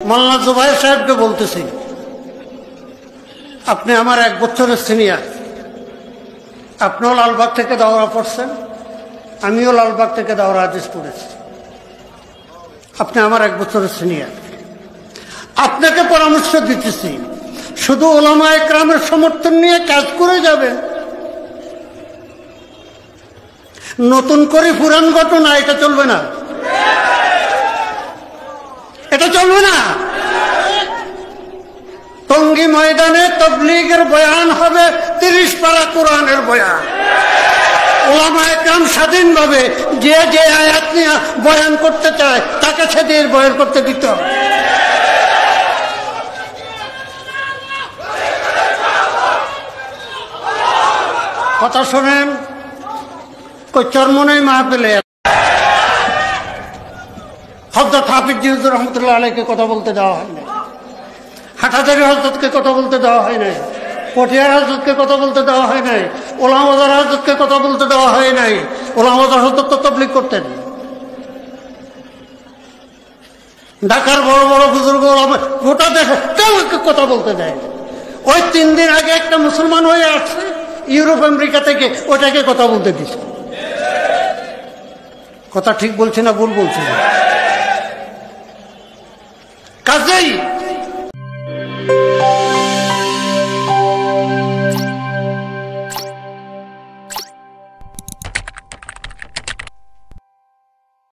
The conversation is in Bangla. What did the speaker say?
মাওলানা জুবাইর সাহেবকে বলতেছি, আপনি আমার 1 বছরের সিনিয়র। আপনিও লালবাগ থেকে দাওরা পড়ছেন, আমিও লালবাগ থেকে দাওরা হাদিস পড়েছি। আপনি আমার 1 বছরের সিনিয়র। আপনাকে পরামর্শ দিতেছি, শুধু উলামা ইকরামের সমর্থন নিয়ে কাজ করে যাবেন, নতুন করে পুরান ঘটনা এটা চলবে না, এটা চলবে না। টঙ্গী ময়দানে তাবলীগের বয়ান হবে 30 পারা কোরআনের বয়ান। উলামা ইকরাম স্বাধীনভাবে যে যে আয়াত নিয়ে বয়ান করতে চায় তাকে সেদিন বয়ান করতে দিত। কথা শোনেন, কই চরমনাই মাহফিলে হযরত হাফিজ জিউজুর রহমতুল্লাহ আলাইহিকে কথা বলতে দেওয়া হয় না, হাটাজারি হযরতকে কথা বলতে দেওয়া হয় নাই, পটিয়ার হযরতকে কথা বলতে দেওয়া হয় নাই, ওলামাদার হযরতকে কথা বলতে দেওয়া হয় নাই। ওলামাদার হযরত তো তাবলীগ করতেন। ঢাকার বড় বড় বুজুর্গ গোটা দেশে কেউ কথা বলতে দেয়। ওই 3 দিন আগে একটা মুসলমান হয়ে আসছে ইউরোপ আমেরিকা থেকে, ওটাকে কথা বলতে দিচ্ছে। কথা ঠিক বলছি না ভুল বলছি? কাজেই